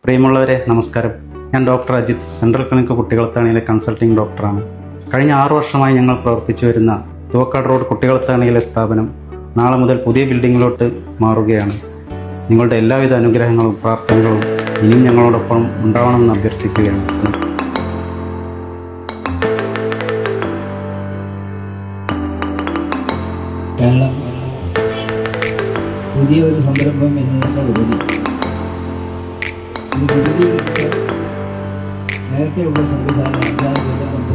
പ്രിയമുള്ളവരെ നമസ്കാരം. ഞാൻ ഡോക്ടർ അജിത്, സെൻട്രൽ ക്ലിനിക് കുട്ടികളത്താണിയിലെ കൺസൾട്ടിംഗ് ഡോക്ടറാണ്. കഴിഞ്ഞ 6 വർഷമായി ഞങ്ങൾ പ്രവർത്തിച്ചു വരുന്ന തുവക്കാട് റോഡ് കുട്ടികളത്താണിയിലെ സ്ഥാപനം നാളെ മുതൽ പുതിയ ബിൽഡിങ്ങിലോട്ട് മാറുകയാണ്. നിങ്ങളുടെ എല്ലാവിധ അനുഗ്രഹങ്ങളും പ്രാർത്ഥനകളും ഇനിയും ഞങ്ങളോടൊപ്പം ഉണ്ടാവണമെന്ന് അഭ്യർത്ഥിക്കുകയാണ്. കാരണം പുതിയ ഒരു സംരംഭം എന്നതിനേക്കാൾ ഉപരി ഇത് വിപുലീകരിച്ച് നേരത്തെയുള്ള സംവിധാനം 5 കൊല്ലം കൊണ്ട്